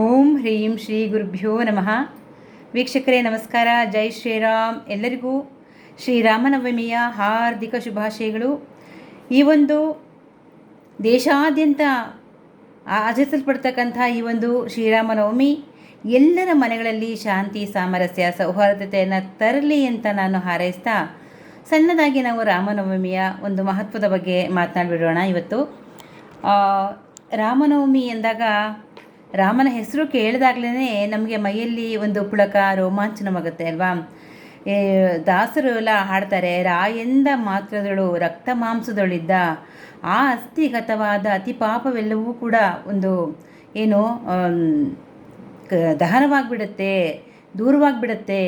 ಓಂ ಹ್ರೀಂ ಶ್ರೀ ಗುರುಭ್ಯೋ ನಮಃ. ವೀಕ್ಷಕರೇ ನಮಸ್ಕಾರ. ಜೈ ಶ್ರೀರಾಮ್. ಎಲ್ಲರಿಗೂ ಶ್ರೀರಾಮನವಮಿಯ ಹಾರ್ದಿಕ ಶುಭಾಶಯಗಳು. ಈ ಒಂದು ದೇಶಾದ್ಯಂತ ಆಚರಿಸಲ್ಪಡ್ತಕ್ಕಂಥ ಈ ಒಂದು ಶ್ರೀರಾಮನವಮಿ ಎಲ್ಲರ ಮನೆಗಳಲ್ಲಿ ಶಾಂತಿ, ಸಾಮರಸ್ಯ, ಸೌಹಾರ್ದತೆಯನ್ನು ತರಲಿ ಅಂತ ನಾನು ಹಾರೈಸ್ತಾ ಸಣ್ಣದಾಗಿ ನಾವು ರಾಮನವಮಿಯ ಒಂದು ಮಹತ್ವದ ಬಗ್ಗೆ ಮಾತನಾಡಿಬಿಡೋಣ. ಇವತ್ತು ರಾಮನವಮಿ ಎಂದಾಗ ರಾಮನ ಹೆಸರು ಕೇಳಿದಾಗಲೇ ನಮಗೆ ಮೈಯಲ್ಲಿ ಒಂದು ಪುಳಕ, ರೋಮಾಂಚನವಾಗುತ್ತೆ ಅಲ್ವಾ. ದಾಸರು ಎಲ್ಲ ಹಾಡ್ತಾರೆ, ರಾಯೆಂದ ಮಾತ್ರದಳು ರಕ್ತ ಮಾಂಸದೊಳಿದ್ದ ಆ ಅಸ್ಥಿಗತವಾದ ಅತಿ ಪಾಪವೆಲ್ಲವೂ ಕೂಡ ಒಂದು ಏನು ದಹನವಾಗಿಬಿಡುತ್ತೆ, ದೂರವಾಗಿಬಿಡುತ್ತೆ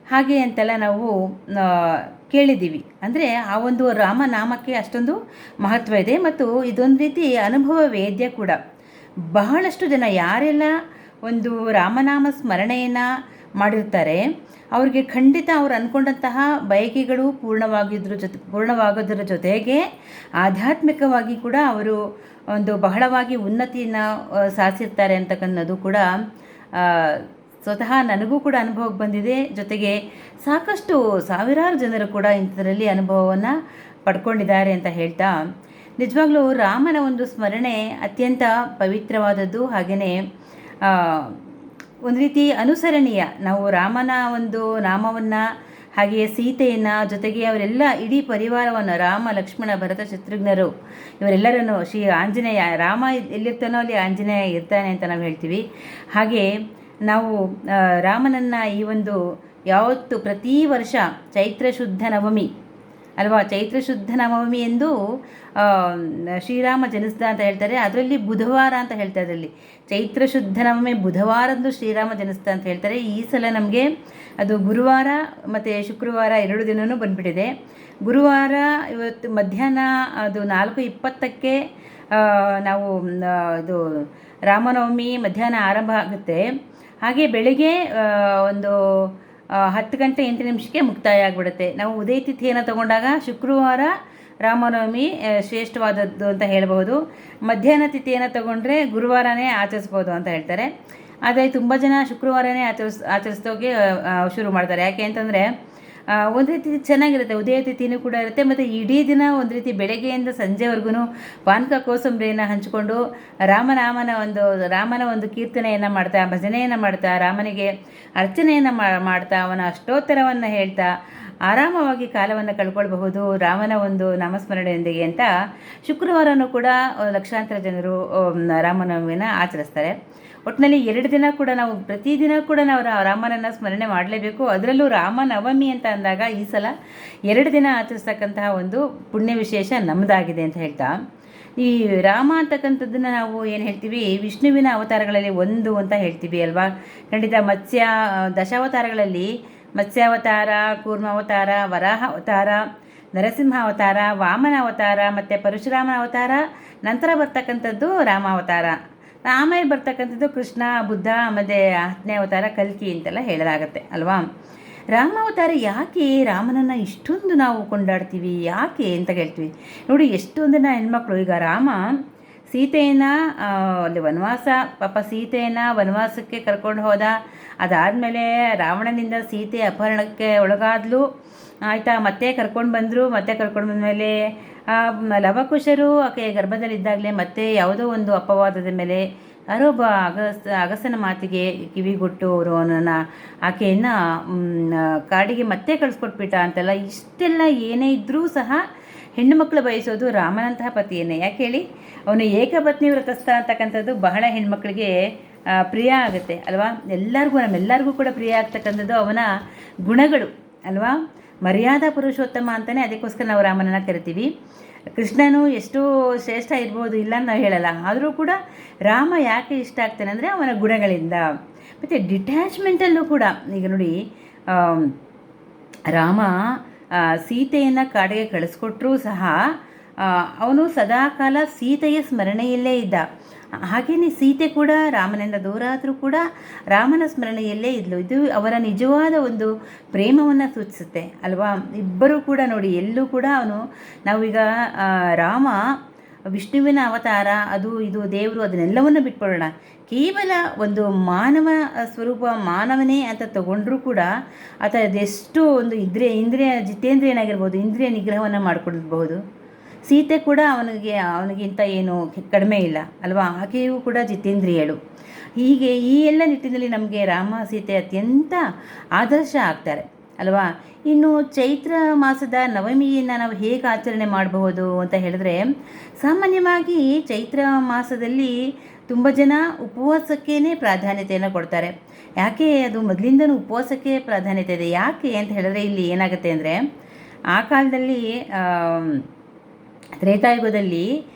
ಹಾಗೆ ಅಂತೆಲ್ಲ ನಾವು ಕೇಳಿದ್ದೀವಿ. ಅಂದರೆ ಆ ಒಂದು ರಾಮನಾಮಕ್ಕೆ ಅಷ್ಟೊಂದು ಮಹತ್ವ ಇದೆ ಮತ್ತು ಇದೊಂದು ರೀತಿ ಅನುಭವ ವೇದ್ಯ ಕೂಡ. ಬಹಳಷ್ಟು ಜನ ಯಾರೆಲ್ಲ ಒಂದು ರಾಮನಾಮ ಸ್ಮರಣೆಯನ್ನು ಮಾಡಿರ್ತಾರೆ ಅವ್ರಿಗೆ ಖಂಡಿತ ಅವ್ರು ಅಂದ್ಕೊಂಡಂತಹ ಬಯಕೆಗಳು ಪೂರ್ಣವಾಗೋದ್ರ ಜೊತೆಗೆ ಆಧ್ಯಾತ್ಮಿಕವಾಗಿ ಕೂಡ ಅವರು ಒಂದು ಬಹಳವಾಗಿ ಉನ್ನತಿಯನ್ನು ಸಾಧಿಸಿರ್ತಾರೆ ಅಂತಕ್ಕನ್ನೋದು ಕೂಡ ಸ್ವತಃ ನನಗೂ ಕೂಡ ಅನುಭವಕ್ಕೆ ಬಂದಿದೆ. ಜೊತೆಗೆ ಸಾಕಷ್ಟು ಸಾವಿರಾರು ಜನರು ಕೂಡ ಇಂಥದ್ರಲ್ಲಿ ಅನುಭವವನ್ನು ಪಡ್ಕೊಂಡಿದ್ದಾರೆ ಅಂತ ಹೇಳ್ತಾ, ನಿಜವಾಗ್ಲೂ ರಾಮನ ಒಂದು ಸ್ಮರಣೆ ಅತ್ಯಂತ ಪವಿತ್ರವಾದದ್ದು. ಹಾಗೆಯೇ ಒಂದು ರೀತಿ ಅನುಸರಣೀಯ. ನಾವು ರಾಮನ ಒಂದು ನಾಮವನ್ನು, ಹಾಗೆಯೇ ಸೀತೆಯನ್ನು, ಜೊತೆಗೆ ಅವರೆಲ್ಲ ಇಡೀ ಪರಿವಾರವನ್ನು, ರಾಮ, ಲಕ್ಷ್ಮಣ, ಭರತ, ಶತ್ರುಘ್ನರು ಇವರೆಲ್ಲರನ್ನು, ಶ್ರೀ ಆಂಜನೇಯ, ರಾಮ ಎಲ್ಲಿರ್ತಾನೋ ಅಲ್ಲಿ ಆಂಜನೇಯ ಇರ್ತಾನೆ ಅಂತ ನಾವು ಹೇಳ್ತೀವಿ. ಹಾಗೆ ನಾವು ರಾಮನನ್ನು ಈ ಒಂದು ಯಾವತ್ತು ಪ್ರತಿ ವರ್ಷ ಚೈತ್ರ ಶುದ್ಧ ನವಮಿ ಅಲ್ವಾ, ಚೈತ್ರ ಶುದ್ಧ ನವಮಿ ಎಂದು ಶ್ರೀರಾಮ ಜನಿಸಿದ ಅಂತ ಹೇಳ್ತಾರೆ. ಅದರಲ್ಲಿ ಬುಧವಾರ ಅಂತ ಹೇಳ್ತಾರೆ. ಅದರಲ್ಲಿ ಚೈತ್ರ ಶುದ್ಧ ನವಮಿ ಬುಧವಾರಂದು ಶ್ರೀರಾಮ ಜನಿಸಿದ ಅಂತ ಹೇಳ್ತಾರೆ. ಈ ಸಲ ನಮಗೆ ಅದು ಗುರುವಾರ ಮತ್ತು ಶುಕ್ರವಾರ 2 ದಿನವೂ ಬಂದುಬಿಟ್ಟಿದೆ. ಗುರುವಾರ ಇವತ್ತು ಮಧ್ಯಾಹ್ನ ಅದು 4:20ಕ್ಕೆ ನಾವು ಇದು ರಾಮನವಮಿ ಮಧ್ಯಾಹ್ನ ಆರಂಭ ಆಗುತ್ತೆ. ಹಾಗೆ ಬೆಳಗ್ಗೆ ಒಂದು 10 ಗಂಟೆ 8 ನಿಮಿಷಕ್ಕೆ ಮುಕ್ತಾಯ ಆಗಿಬಿಡುತ್ತೆ. ನಾವು ಉದಯ ತಿಥಿಯನ್ನು ತಗೊಂಡಾಗ ಶುಕ್ರವಾರ ರಾಮನವಮಿ ಶ್ರೇಷ್ಠವಾದದ್ದು ಅಂತ ಹೇಳ್ಬೋದು. ಮಧ್ಯಾಹ್ನ ತಿಥಿಯನ್ನು ತಗೊಂಡ್ರೆ ಗುರುವಾರನೇ ಆಚರಿಸ್ಬೋದು ಅಂತ ಹೇಳ್ತಾರೆ. ಆದರೆ ತುಂಬ ಜನ ಶುಕ್ರವಾರನೇ ಆಚರಿಸೋಕೆ ಶುರು ಮಾಡ್ತಾರೆ. ಯಾಕೆ ಅಂತಂದರೆ ಒಂದು ರೀತಿ ಚೆನ್ನಾಗಿರುತ್ತೆ, ಉದಯ ತಿಥಿನೂ ಕೂಡ ಇರುತ್ತೆ ಮತ್ತು ಇಡೀ ದಿನ ಒಂದು ರೀತಿ ಬೆಳಗ್ಗೆಯಿಂದ ಸಂಜೆವರೆಗೂ ಪಾನಕ ಕೋಸಂಬರಿಯನ್ನು ಹಂಚಿಕೊಂಡು ರಾಮನ ಒಂದು ಕೀರ್ತನೆಯನ್ನು ಮಾಡ್ತಾ, ಭಜನೆಯನ್ನು ಮಾಡ್ತಾ, ರಾಮನಿಗೆ ಅರ್ಚನೆಯನ್ನು ಮಾಡ್ತಾ, ಅವನ ಅಷ್ಟೋತ್ತರವನ್ನು ಹೇಳ್ತಾ ಆರಾಮವಾಗಿ ಕಾಲವನ್ನು ಕಳ್ಕೊಳ್ಬಹುದು ರಾಮನ ಒಂದು ನಾಮಸ್ಮರಣೆಯೊಂದಿಗೆ ಅಂತ ಶುಕ್ರವಾರನೂ ಕೂಡ ಲಕ್ಷಾಂತರ ಜನರು ರಾಮನವಮಿನ ಆಚರಿಸ್ತಾರೆ. ಒಟ್ಟಿನಲ್ಲಿ 2 ದಿನ ಕೂಡ ನಾವು ಪ್ರತಿದಿನ ಕೂಡ ನಾವು ರಾಮನನ್ನು ಸ್ಮರಣೆ ಮಾಡಲೇಬೇಕು. ಅದರಲ್ಲೂ ರಾಮನವಮಿ ಅಂತ ಅಂದಾಗ ಈ ಸಲ 2 ದಿನ ಆಚರಿಸ್ತಕ್ಕಂತಹ ಒಂದು ಪುಣ್ಯ ವಿಶೇಷ ನಮ್ಮದಾಗಿದೆ ಅಂತ ಹೇಳ್ತಾ, ಈ ರಾಮ ಅಂತಕ್ಕಂಥದ್ದನ್ನು ನಾವು ಏನು ಹೇಳ್ತೀವಿ, ವಿಷ್ಣುವಿನ ಅವತಾರಗಳಲ್ಲಿ ಒಂದು ಅಂತ ಹೇಳ್ತೀವಿ ಅಲ್ವಾ. ಖಂಡಿತ ದಶಾವತಾರಗಳಲ್ಲಿ ಮತ್ಸ್ಯಾವತಾರ, ಕೂರ್ಮಾವತಾರ, ವರಾಹ ಅವತಾರ, ನರಸಿಂಹ ಅವತಾರ, ವಾಮನ ಅವತಾರ ಮತ್ತು ಪರಶುರಾಮನ ಅವತಾರ, ನಂತರ ಬರ್ತಕ್ಕಂಥದ್ದು ರಾಮಾವತಾರ, ಆಮೇಲೆ ಬರ್ತಕ್ಕಂಥದ್ದು ಕೃಷ್ಣ, ಬುದ್ಧ, ಮತ್ತು 10ನೇ ಅವತಾರ ಕಲ್ಕಿ ಅಂತೆಲ್ಲ ಹೇಳಲಾಗತ್ತೆ ಅಲ್ವಾ. ರಾಮಾವತಾರ ಯಾಕೆ ರಾಮನನ್ನು ಇಷ್ಟೊಂದು ನಾವು ಕೊಂಡಾಡ್ತೀವಿ, ಯಾಕೆ ಅಂತ ಹೇಳ್ತೀವಿ ನೋಡಿ. ಎಷ್ಟೊಂದು ಹೆಣ್ಮಕ್ಳು, ಈಗ ರಾಮ ಸೀತೆಯನ್ನು ಅಲ್ಲಿ ವನವಾಸ, ಪಾಪ ಸೀತೆಯನ್ನು ವನವಾಸಕ್ಕೆ ಕರ್ಕೊಂಡು ಹೋದ. ಅದಾದಮೇಲೆ ರಾವಣನಿಂದ ಸೀತೆ ಅಪಹರಣಕ್ಕೆ ಒಳಗಾದ್ಲು, ಆಯಿತಾ. ಮತ್ತೆ ಕರ್ಕೊಂಡು ಬಂದಮೇಲೆ ಲವಕುಶರು ಆಕೆ ಗರ್ಭದಲ್ಲಿದ್ದಾಗಲೇ ಮತ್ತೆ ಯಾವುದೋ ಒಂದು ಅಪವಾದದ ಮೇಲೆ ಯಾರೋ ಒಬ್ಬ ಅಗಸನ ಮಾತಿಗೆ ಕಿವಿಗೊಟ್ಟು ಅವರು ಆಕೆಯನ್ನು ಕಾಡಿಗೆ ಮತ್ತೆ ಕಳಿಸ್ಕೊಟ್ಬಿಟ್ಟ ಅಂತೆಲ್ಲ. ಇಷ್ಟೆಲ್ಲ ಏನೇ ಇದ್ದರೂ ಸಹ ಹೆಣ್ಣು ಮಕ್ಕಳು ಬಯಸೋದು ರಾಮನಂತಹ ಪತಿಯನ್ನೇ. ಯಾಕೆ ಹೇಳಿ, ಅವನು ಏಕಪತ್ನಿ ವ್ರತಸ್ಥ ಅಂತಕ್ಕಂಥದ್ದು ಬಹಳ ಹೆಣ್ಮಕ್ಳಿಗೆ ಪ್ರಿಯ ಆಗುತ್ತೆ ಅಲ್ವಾ. ನಮ್ಮೆಲ್ಲರಿಗೂ ಕೂಡ ಪ್ರಿಯ ಆಗ್ತಕ್ಕಂಥದ್ದು ಅವನ ಗುಣಗಳು ಅಲ್ವಾ. ಮರ್ಯಾದಾ ಪುರುಷೋತ್ತಮ ಅಂತಲೇ ಅದಕ್ಕೋಸ್ಕರ ನಾವು ರಾಮನನ್ನು ಕರಿತೀವಿ. ಕೃಷ್ಣನು ಎಷ್ಟು ಶ್ರೇಷ್ಠ ಇರ್ಬೋದು, ಇಲ್ಲ ನಾವು ಹೇಳಲ್ಲ. ಆದರೂ ಕೂಡ ರಾಮ ಯಾಕೆ ಇಷ್ಟ ಆಗ್ತಾನೆ ಅಂದರೆ ಅವನ ಗುಣಗಳಿಂದ. ಮತ್ತು ಡಿಟ್ಯಾಚ್ಮೆಂಟಲ್ಲೂ ಕೂಡ ಈಗ ನೋಡಿ, ರಾಮ ಸೀತೆಯನ್ನು ಕಾಡಿಗೆ ಕಳಿಸ್ಕೊಟ್ರೂ ಸಹ ಅವನು ಸದಾಕಾಲ ಸೀತೆಯ ಸ್ಮರಣೆಯಲ್ಲೇ ಇದ್ದ. ಹಾಗೆಯೇ ಸೀತೆ ಕೂಡ ರಾಮನಿಂದ ದೂರ ಆದರೂ ಕೂಡ ರಾಮನ ಸ್ಮರಣೆಯಲ್ಲೇ ಇದ್ಲು. ಇದು ಅವರ ನಿಜವಾದ ಒಂದು ಪ್ರೇಮವನ್ನು ಸೂಚಿಸುತ್ತೆ ಅಲ್ವಾ. ಇಬ್ಬರೂ ಕೂಡ ನೋಡಿ, ಎಲ್ಲೂ ಕೂಡ ನಾವೀಗ ರಾಮ ವಿಷ್ಣುವಿನ ಅವತಾರ, ಅದು ಇದು ದೇವರು, ಅದನ್ನೆಲ್ಲವನ್ನು ಬಿಟ್ಬಿಡೋಣ. ಕೇವಲ ಒಂದು ಮಾನವ ಸ್ವರೂಪ, ಮಾನವನೇ ಅಂತ ತಗೊಂಡ್ರೂ ಕೂಡ ಆತ ಅದೆಷ್ಟು ಒಂದು ಇಂದ್ರಿಯ ಜಿತೇಂದ್ರಿಯನಾಗಿರ್ಬೋದು, ಇಂದ್ರಿಯ ನಿಗ್ರಹವನ್ನು ಮಾಡಿಕೊಡ್ಬಹುದು. ಸೀತೆ ಕೂಡ ಅವನಿಗಿಂತ ಏನು ಕಡಿಮೆ ಇಲ್ಲ ಅಲ್ವಾ, ಆಕೆಯೂ ಕೂಡ ಜಿತೇಂದ್ರಿಯಳು. ಹೀಗೆ ಈ ಎಲ್ಲ ನಿಟ್ಟಿನಲ್ಲಿ ನಮಗೆ ರಾಮ ಸೀತೆ ಅತ್ಯಂತ ಆದರ್ಶ ಆಗ್ತಾರೆ ಅಲ್ವಾ. ಇನ್ನು ಚೈತ್ರ ಮಾಸದ ನವಮಿಯನ್ನು ನಾವು ಹೇಗೆ ಆಚರಣೆ ಮಾಡಬಹುದು ಅಂತ ಹೇಳಿದ್ರೆ, ಸಾಮಾನ್ಯವಾಗಿ ಚೈತ್ರ ಮಾಸದಲ್ಲಿ ತುಂಬ ಜನ ಉಪವಾಸಕ್ಕೇ ಪ್ರಾಧಾನ್ಯತೆಯನ್ನು ಕೊಡ್ತಾರೆ. ಯಾಕೆ ಅದು ಮೊದಲಿಂದನೂ ಉಪವಾಸಕ್ಕೆ ಪ್ರಾಧಾನ್ಯತೆ ಇದೆ, ಯಾಕೆ ಅಂತ ಹೇಳಿದ್ರೆ ಇಲ್ಲಿ ಏನಾಗುತ್ತೆ ಅಂದರೆ, ಆ ಕಾಲದಲ್ಲಿ ತ್ರೇತಾಯುಗದಲ್ಲಿ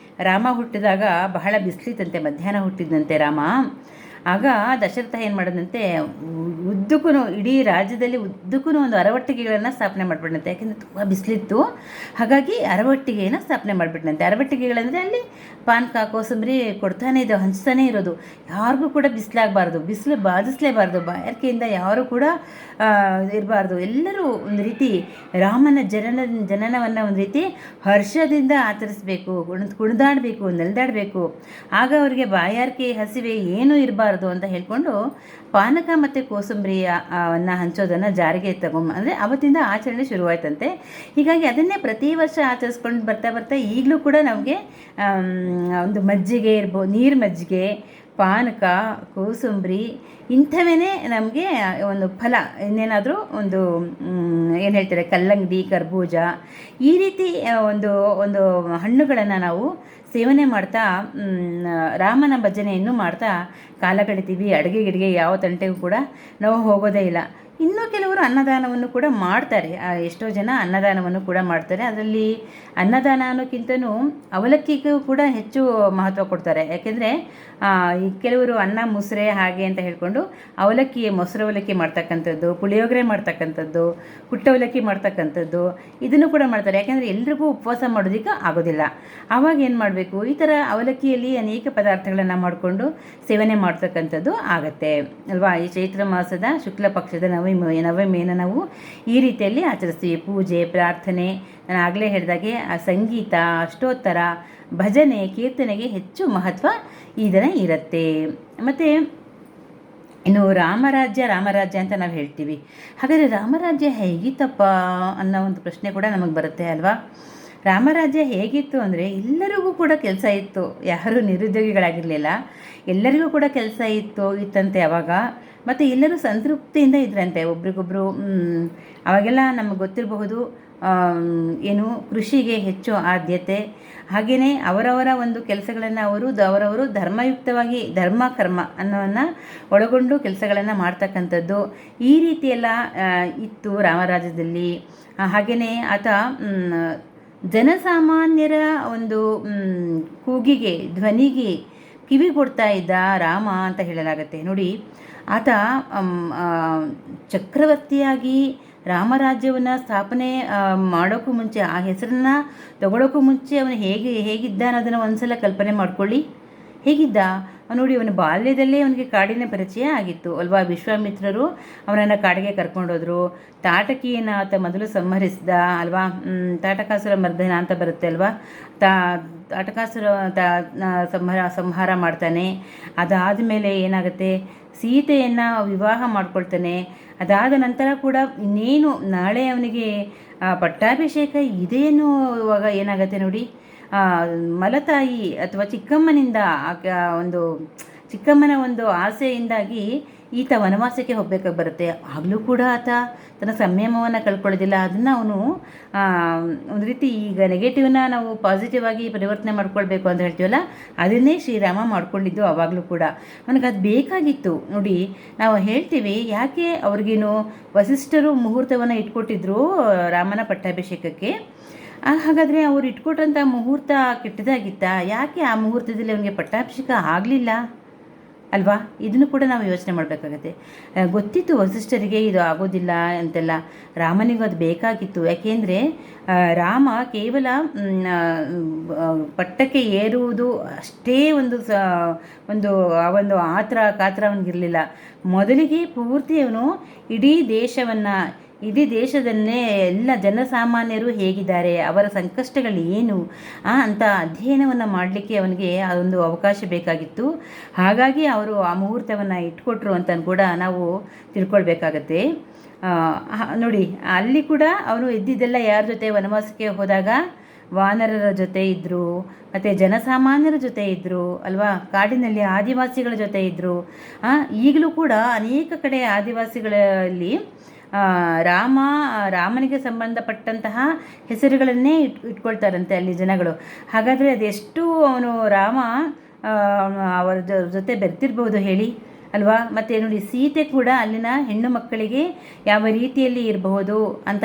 ರಾಮ ಹುಟ್ಟಿದಾಗ ಬಹಳ ಬಿಸಿಲಿತ್ತಂತೆ, ಮಧ್ಯಾಹ್ನ ಹುಟ್ಟಿದಂತೆ ರಾಮ. ಆಗ ದಶರಥ ಏನು ಮಾಡೋದಂತೆ, ಉದ್ದಕ್ಕೂ ಇಡೀ ರಾಜ್ಯದಲ್ಲಿ ಉದ್ದಕ್ಕೂ ಒಂದು ಅರವಟ್ಟಿಗೆಗಳನ್ನು ಸ್ಥಾಪನೆ ಮಾಡಿಬಿಟ್ಟಂತೆ. ಯಾಕೆಂದರೆ ತುಂಬ ಬಿಸಿಲಿತ್ತು, ಹಾಗಾಗಿ ಅರವಟ್ಟಿಗೆಯನ್ನು ಸ್ಥಾಪನೆ ಮಾಡಿಬಿಟ್ಟಂತೆ. ಅರವಟ್ಟಿಗೆಗಳಂದರೆ ಅಲ್ಲಿ ಪಾನಕ ಕೋಸಂಬರಿ ಕೊಡ್ತಾನೆ ಇದೆ, ಹಂಚ್ತಾನೆ ಇರೋದು. ಯಾರಿಗೂ ಕೂಡ ಬಿಸಿಲಾಗಬಾರ್ದು, ಬಿಸಿಲು ಬಾಧಿಸಲೇಬಾರ್ದು, ಬಾಯಾರಿಕೆಯಿಂದ ಯಾರೂ ಕೂಡ ಇರಬಾರ್ದು. ಎಲ್ಲರೂ ಒಂದು ರೀತಿ ರಾಮನ ಜನನವನ್ನು ಒಂದು ರೀತಿ ಹರ್ಷದಿಂದ ಆಚರಿಸಬೇಕು, ಕುಣಿದಾಡಬೇಕು, ನೆಲೆದಾಡಬೇಕು. ಆಗ ಅವರಿಗೆ ಬಾಯಾರಿಕೆ ಹಸಿವೆ ಏನೂ ಇರಬಾರ್ದು ಅಂತ ಹೇಳ್ಕೊಂಡು ಪಾನಕ ಮತ್ತು ಕೋಸಂಬರಿಯನ್ನು ಹಂಚೋದನ್ನು ಜಾರಿಗೆ ಅಂದರೆ ಅವತ್ತಿಂದ ಆಚರಣೆ ಶುರುವಾಯ್ತಂತೆ. ಹೀಗಾಗಿ ಅದನ್ನೇ ಪ್ರತಿ ವರ್ಷ ಆಚರಿಸ್ಕೊಂಡು ಬರ್ತಾ ಈಗಲೂ ಕೂಡ ನಮಗೆ ಒಂದು ಮಜ್ಜಿಗೆ ಇರ್ಬೋದು, ನೀರು ಮಜ್ಜಿಗೆ, ಪಾನಕ, ಕೋಸಂಬರಿ ಇಂಥವೇ ನಮಗೆ ಒಂದು ಫಲ. ಇನ್ನೇನಾದರೂ ಒಂದು ಏನು ಹೇಳ್ತಾರೆ, ಕಲ್ಲಂಗಡಿ, ಕರ್ಬೂಜ, ಈ ರೀತಿ ಒಂದು ಒಂದು ಹಣ್ಣುಗಳನ್ನು ನಾವು ಸೇವನೆ ಮಾಡ್ತಾ ರಾಮನ ಭಜನೆಯನ್ನು ಮಾಡ್ತಾ ಕಾಲ ಕಳಿತೀವಿ. ಅಡುಗೆ ಗಿಡಿಗೆ ಯಾವ ತಂಟೆಗೂ ಕೂಡ ನಾವು ಹೋಗೋದೇ ಇಲ್ಲ. ಇನ್ನೂ ಕೆಲವರು ಅನ್ನದಾನವನ್ನು ಕೂಡ ಮಾಡ್ತಾರೆ, ಎಷ್ಟೋ ಜನ ಅನ್ನದಾನವನ್ನು ಕೂಡ ಮಾಡ್ತಾರೆ. ಅದರಲ್ಲಿ ಅನ್ನದಾನ ಅನ್ನೋಕ್ಕಿಂತನೂ ಅವಲಕ್ಕಿಗೂ ಕೂಡ ಹೆಚ್ಚು ಮಹತ್ವ ಕೊಡ್ತಾರೆ. ಯಾಕೆಂದರೆ ಈ ಕೆಲವರು ಅನ್ನ ಮುಸ್ರೆ ಹಾಗೆ ಅಂತ ಹೇಳ್ಕೊಂಡು ಅವಲಕ್ಕಿ, ಮೊಸರು ಅವಲಕ್ಕಿ ಮಾಡ್ತಕ್ಕಂಥದ್ದು, ಪುಳಿಯೋಗರೆ ಮಾಡ್ತಕ್ಕಂಥದ್ದು, ಕುಟ್ಟವಲಕ್ಕಿ ಮಾಡ್ತಕ್ಕಂಥದ್ದು, ಇದನ್ನು ಕೂಡ ಮಾಡ್ತಾರೆ. ಯಾಕೆಂದರೆ ಎಲ್ರಿಗೂ ಉಪವಾಸ ಮಾಡೋದಕ್ಕೆ ಆಗೋದಿಲ್ಲ. ಆವಾಗ ಏನು ಮಾಡಬೇಕು, ಈ ಥರ ಅವಲಕ್ಕಿಯಲ್ಲಿ ಅನೇಕ ಪದಾರ್ಥಗಳನ್ನು ಮಾಡಿಕೊಂಡು ಸೇವನೆ ಮಾಡ್ತಕ್ಕಂಥದ್ದು ಆಗತ್ತೆ ಅಲ್ವಾ. ಈ ಚೈತ್ರ ಮಾಸದ ಶುಕ್ಲ ಪಕ್ಷದ ನವಮಿಯನ್ನು ನಾವು ಈ ರೀತಿಯಲ್ಲಿ ಆಚರಿಸ್ತೀವಿ. ಪೂಜೆ, ಪ್ರಾರ್ಥನೆ, ನಾನು ಆಗಲೇ ಹೇಳಿದಾಗೆ ಸಂಗೀತ, ಅಷ್ಟೋತ್ತರ, ಭಜನೆ, ಕೀರ್ತನೆಗೆ ಹೆಚ್ಚು ಮಹತ್ವ ಇದನ್ನು ಇರುತ್ತೆ. ಮತ್ತು ಇನ್ನು ರಾಮರಾಜ್ಯ ಅಂತ ನಾವು ಹೇಳ್ತೀವಿ. ಹಾಗಾದರೆ ರಾಮರಾಜ್ಯ ಹೇಗಿತ್ತಪ್ಪ ಅನ್ನೋ ಒಂದು ಪ್ರಶ್ನೆ ಕೂಡ ನಮಗೆ ಬರುತ್ತೆ ಅಲ್ವಾ. ರಾಮರಾಜ್ಯ ಹೇಗಿತ್ತು ಅಂದರೆ, ಎಲ್ಲರಿಗೂ ಕೂಡ ಕೆಲಸ ಇತ್ತು, ಯಾರೂ ನಿರುದ್ಯೋಗಿಗಳಾಗಿರಲಿಲ್ಲ, ಎಲ್ಲರಿಗೂ ಕೂಡ ಕೆಲಸ ಇತ್ತಂತೆ ಅವಾಗ. ಮತ್ತು ಎಲ್ಲರೂ ಸಂತೃಪ್ತಿಯಿಂದ ಇದ್ರಂತೆ ಒಬ್ರಿಗೊಬ್ಬರು. ಅವಾಗೆಲ್ಲ ನಮಗೆ ಗೊತ್ತಿರಬಹುದು, ಏನು ಕೃಷಿಗೆ ಹೆಚ್ಚು ಆದ್ಯತೆ, ಹಾಗೆಯೇ ಅವರವರ ಒಂದು ಕೆಲಸಗಳನ್ನು ಅವರವರು ಧರ್ಮಯುಕ್ತವಾಗಿ ಧರ್ಮ ಕರ್ಮ ಅನ್ನೋವನ್ನು ಒಳಗೊಂಡು ಕೆಲಸಗಳನ್ನು ಮಾಡ್ತಕ್ಕಂಥದ್ದು, ಈ ರೀತಿಯೆಲ್ಲ ಇತ್ತು ರಾಮರಾಜ್ಯದಲ್ಲಿ. ಹಾಗೆಯೇ ಆತ ಜನಸಾಮಾನ್ಯರ ಒಂದು ಕೂಗಿಗೆ, ಧ್ವನಿಗೆ ಕಿವಿ ಕೊಡ್ತಾ ಇದ್ದ ರಾಮ ಅಂತ ಹೇಳಲಾಗತ್ತೆ. ನೋಡಿ, ಆತ ಚಕ್ರವರ್ತಿಯಾಗಿ ರಾಮರಾಜ್ಯವನ್ನು ಸ್ಥಾಪನೆ ಮಾಡೋಕ್ಕೂ ಮುಂಚೆ, ಆ ಹೆಸರನ್ನು ತಗೊಳ್ಳೋಕ್ಕೂ ಮುಂಚೆ ಅವನು ಹೇಗಿದ್ದ ಅನ್ನೋದನ್ನು ಒಂದು ಸಲ ಕಲ್ಪನೆ ಮಾಡ್ಕೊಳ್ಳಿ. ಹೇಗಿದ್ದ ನೋಡಿ, ಅವನ ಬಾಲ್ಯದಲ್ಲೇ ಅವನಿಗೆ ಕಾಡಿನ ಪರಿಚಯ ಆಗಿತ್ತು ಅಲ್ವಾ. ವಿಶ್ವಾಮಿತ್ರರು ಅವನನ್ನು ಕಾಡಿಗೆ ಕರ್ಕೊಂಡೋದ್ರು. ತಾಟಕಿಯನ್ನು ಆತ ಮೊದಲು ಸಂಹರಿಸಿದ ಅಲ್ವಾ. ತಾಟಕಾಸುರ ಮರ್ದನ ಅಂತ ಬರುತ್ತೆ ಅಲ್ವಾ. ತಾಟಕಾಸುರ ಸಂಹಾರ ಮಾಡ್ತಾನೆ. ಅದಾದ ಮೇಲೆ ಏನಾಗುತ್ತೆ, ಸೀತೆಯನ್ನು ವಿವಾಹ ಮಾಡ್ಕೊಳ್ತಾನೆ. ಅದಾದ ನಂತರ ಕೂಡ ಇನ್ನೇನು ನಾಳೆ ಅವನಿಗೆ ಪಟ್ಟಾಭಿಷೇಕ ಇದೇನು, ಇವಾಗ ಏನಾಗುತ್ತೆ ನೋಡಿ, ಮಲತಾಯಿ ಅಥವಾ ಚಿಕ್ಕಮ್ಮನಿಂದ ಚಿಕ್ಕಮ್ಮನ ಒಂದು ಆಸೆಯಿಂದಾಗಿ ಈತ ವನವಾಸಕ್ಕೆ ಹೋಗ್ಬೇಕಾಗಿ ಬರುತ್ತೆ. ಆಗಲೂ ಕೂಡ ಆತ ತನ್ನ ಸಂಯಮವನ್ನು ಕಳ್ಕೊಳ್ಳೋದಿಲ್ಲ. ಅದನ್ನು ಅವನು ಒಂದು ರೀತಿ, ಈಗ ನೆಗೆಟಿವ್ನ ನಾವು ಪಾಸಿಟಿವ್ ಆಗಿ ಪರಿವರ್ತನೆ ಮಾಡ್ಕೊಳ್ಬೇಕು ಅಂತ ಹೇಳ್ತೀವಲ್ಲ, ಅದನ್ನೇ ಶ್ರೀರಾಮ ಮಾಡ್ಕೊಂಡಿದ್ದು ಆವಾಗಲೂ ಕೂಡ. ನನಗೆ ಅದು ಬೇಕಾಗಿತ್ತು. ನೋಡಿ, ನಾವು ಹೇಳ್ತೀವಿ, ಯಾಕೆ ಅವ್ರಿಗೇನು ವಸಿಷ್ಠರು ಮುಹೂರ್ತವನ್ನು ಇಟ್ಕೊಟ್ಟಿದ್ರು ರಾಮನ ಪಟ್ಟಾಭಿಷೇಕಕ್ಕೆ. ಹಾಗಾದರೆ ಅವ್ರು ಇಟ್ಕೊಟ್ಟಂಥ ಮುಹೂರ್ತ ಕೆಟ್ಟದಾಗಿತ್ತಾ? ಯಾಕೆ ಆ ಮುಹೂರ್ತದಲ್ಲಿ ಅವನಿಗೆ ಪಟ್ಟಾಭಿಷೇಕ ಆಗಲಿಲ್ಲ ಅಲ್ವಾ? ಇದನ್ನು ಕೂಡ ನಾವು ಯೋಚನೆ ಮಾಡಬೇಕಾಗತ್ತೆ. ಗೊತ್ತಿತ್ತು ವಸಿಷ್ಠರಿಗೆ ಇದು ಆಗೋದಿಲ್ಲ ಅಂತೆಲ್ಲ, ರಾಮನಿಗೂ ಅದು ಬೇಕಾಗಿತ್ತು. ಯಾಕೆಂದರೆ ರಾಮ ಕೇವಲ ಪಟ್ಟಕ್ಕೆ ಏರುವುದು ಅಷ್ಟೇ ಒಂದು ಕಾತರ ಅವನಿಗಿರಲಿಲ್ಲ. ಮೊದಲಿಗೆ ಪೂರ್ತಿ ಅವನು ಇಡೀ ದೇಶವನ್ನು, ಇಡೀ ದೇಶದನ್ನೇ ಎಲ್ಲ ಜನಸಾಮಾನ್ಯರು ಹೇಗಿದ್ದಾರೆ, ಅವರ ಸಂಕಷ್ಟಗಳು ಏನು ಅಂತ ಅಧ್ಯಯನವನ್ನು ಮಾಡಲಿಕ್ಕೆ ಅವನಿಗೆ ಅದೊಂದು ಅವಕಾಶ ಬೇಕಾಗಿತ್ತು. ಹಾಗಾಗಿ ಅವರು ಆ ಮುಹೂರ್ತವನ್ನು ಇಟ್ಕೊಟ್ರು ಅಂತ ಕೂಡ ನಾವು ತಿಳ್ಕೊಳ್ಬೇಕಾಗತ್ತೆ. ನೋಡಿ, ಅಲ್ಲಿ ಕೂಡ ಅವನು ಇದ್ದಿದ್ದೆಲ್ಲ ಯಾರ ಜೊತೆ ವನವಾಸಕ್ಕೆ ಹೋದಾಗ ವಾನರರ ಜೊತೆ ಇದ್ದರು, ಮತ್ತು ಜನಸಾಮಾನ್ಯರ ಜೊತೆ ಇದ್ದರು ಅಲ್ವಾ, ಕಾಡಿನಲ್ಲಿ ಆದಿವಾಸಿಗಳ ಜೊತೆ ಇದ್ದರು. ಈಗಲೂ ಕೂಡ ಅನೇಕ ಕಡೆ ಆದಿವಾಸಿಗಳಲ್ಲಿ ರಾಮನಿಗೆ ಸಂಬಂಧಪಟ್ಟಂತಹ ಹೆಸರುಗಳನ್ನೇ ಇಟ್ಕೊಳ್ತಾರಂತೆ ಅಲ್ಲಿ ಜನಗಳು. ಹಾಗಾದರೆ ಅದೆಷ್ಟು ಅವನು ರಾಮ ಅವರ ಜೊತೆ ಬೆರ್ತಿರ್ಬೋದು ಹೇಳಿ ಅಲ್ವಾ. ಮತ್ತು ನೋಡಿ, ಸೀತೆ ಕೂಡ ಅಲ್ಲಿನ ಹೆಣ್ಣು ಮಕ್ಕಳಿಗೆ ಯಾವ ರೀತಿಯಲ್ಲಿ ಇರಬಹುದು ಅಂತ,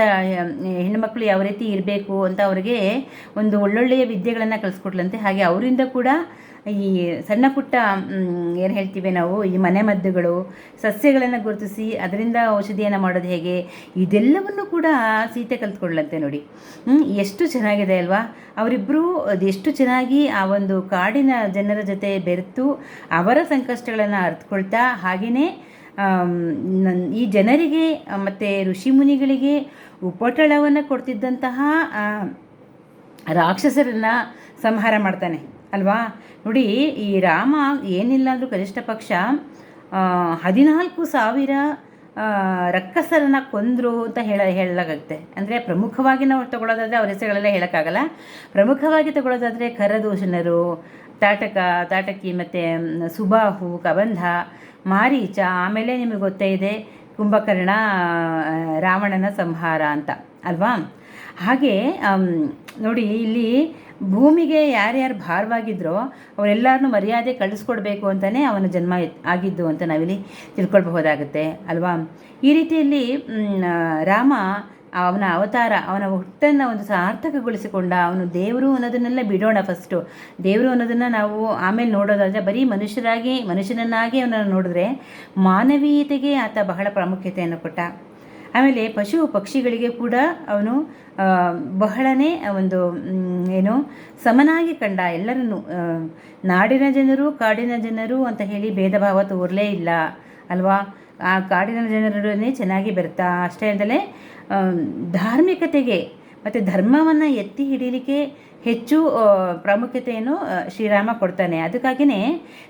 ಹೆಣ್ಣು ಮಕ್ಕಳು ಯಾವ ರೀತಿ ಇರಬೇಕು ಅಂತ ಅವರಿಗೆ ಒಂದು ಒಳ್ಳೊಳ್ಳೆಯ ವಿದ್ಯೆಗಳನ್ನು ಕಲಿಸ್ಕೊಟ್ಲಂತೆ. ಹಾಗೆ ಅವರಿಂದ ಕೂಡ ಈ ಸಣ್ಣ ಪುಟ್ಟ ಏನು ಹೇಳ್ತೀವಿ ನಾವು, ಈ ಮನೆಮದ್ದುಗಳು, ಸಸ್ಯಗಳನ್ನು ಗುರುತಿಸಿ ಅದರಿಂದ ಔಷಧಿಯನ್ನು ಮಾಡೋದು ಹೇಗೆ, ಇದೆಲ್ಲವನ್ನು ಕೂಡ ಸೀತೆ ಕಲ್ತ್ಕೊಳ್ಳಂತೆ. ನೋಡಿ ಎಷ್ಟು ಚೆನ್ನಾಗಿದೆ ಅಲ್ವಾ. ಅವರಿಬ್ಬರು ಅದೆಷ್ಟು ಚೆನ್ನಾಗಿ ಆ ಒಂದು ಕಾಡಿನ ಜನರ ಜೊತೆ ಬೆರೆತು ಅವರ ಸಂಕಷ್ಟಗಳನ್ನು ಅರ್ಥಕೊಳ್ತಾ, ಹಾಗೆಯೇ ಈ ಜನರಿಗೆ ಮತ್ತು ಋಷಿಮುನಿಗಳಿಗೆ ಉಪಟಳವನ್ನು ಕೊಡ್ತಿದ್ದಂತಹ ರಾಕ್ಷಸರನ್ನು ಸಂಹಾರ ಮಾಡ್ತಾನೆ ಅಲ್ವಾ. ನೋಡಿ, ಈ ರಾಮ ಏನಿಲ್ಲ ಅಂದರೂ ಕನಿಷ್ಠ ಪಕ್ಷ 14,000 ರಕ್ಕಸರನ್ನು ಕೊಂದರು ಅಂತ ಹೇಳಲಾಗುತ್ತೆ. ಅಂದರೆ ಪ್ರಮುಖವಾಗಿ ನಾವು ತಗೊಳ್ಳೋದಾದರೆ ಅವ್ರ ಹೆಸರುಗಳೆಲ್ಲ ಹೇಳೋಕ್ಕಾಗಲ್ಲ. ಪ್ರಮುಖವಾಗಿ ತಗೊಳ್ಳೋದಾದರೆ ಖರದೂಷಣರು, ತಾಟಕಿ ಮತ್ತು ಸುಬಾಹು, ಕಬಂಧ, ಮಾರೀಚ, ಆಮೇಲೆ ನಿಮಗೆ ಗೊತ್ತೇ ಇದೆ ಕುಂಭಕರ್ಣ, ರಾವಣನ ಸಂಹಾರ ಅಂತ ಅಲ್ವಾ. ಹಾಗೆ ನೋಡಿ, ಇಲ್ಲಿ ಭೂಮಿಗೆ ಯಾರ್ಯಾರು ಭಾರವಾಗಿದ್ದರೋ ಅವರೆಲ್ಲರನ್ನೂ ಮರ್ಯಾದೆ ಕಳಿಸ್ಕೊಡ್ಬೇಕು ಅಂತಲೇ ಅವನ ಜನ್ಮ ಆಗಿದ್ದು ಅಂತ ನಾವಿಲ್ಲಿ ತಿಳ್ಕೊಳ್ಬಹುದಾಗುತ್ತೆ ಅಲ್ವಾ. ಈ ರೀತಿಯಲ್ಲಿ ರಾಮ ಅವನ ಅವತಾರ, ಅವನ ಹುಟ್ಟನ್ನು ಒಂದು ಸಾರ್ಥಕಗೊಳಿಸಿಕೊಂಡ. ಅವನು ದೇವರು ಅನ್ನೋದನ್ನೆಲ್ಲ ಬಿಡೋಣ, ಫಸ್ಟು ದೇವರು ಅನ್ನೋದನ್ನು ನಾವು ಆಮೇಲೆ ನೋಡೋದಾದರೆ, ಬರೀ ಮನುಷ್ಯನನ್ನಾಗಿ ಅವನನ್ನು ನೋಡಿದ್ರೆ ಮಾನವೀಯತೆಗೆ ಆತ ಬಹಳ ಪ್ರಾಮುಖ್ಯತೆಯನ್ನು ಕೊಟ್ಟ. ಆಮೇಲೆ ಪಶು ಪಕ್ಷಿಗಳಿಗೆ ಕೂಡ ಅವನು ಬಹಳನೇ ಒಂದು ಏನು ಸಮನಾಗಿ ಕಂಡ. ಎಲ್ಲರನ್ನು ನಾಡಿನ ಜನರು, ಕಾಡಿನ ಜನರು ಅಂತ ಹೇಳಿ ಭೇದ ಭಾವ ತೋರಲೇ ಇಲ್ಲ ಅಲ್ವಾ. ಆ ಕಾಡಿನ ಜನರೊಡನೆ ಚೆನ್ನಾಗಿ ಬೆರ್ತಾ, ಅಷ್ಟೇ ಅಲ್ಲದೆ ಧಾರ್ಮಿಕತೆಗೆ ಮತ್ತು ಧರ್ಮವನ್ನು ಎತ್ತಿ ಹಿಡೀಲಿಕ್ಕೆ ಹೆಚ್ಚು ಪ್ರಾಮುಖ್ಯತೆಯನ್ನು ಶ್ರೀರಾಮ ಕೊಡ್ತಾನೆ. ಅದಕ್ಕಾಗಿಯೇ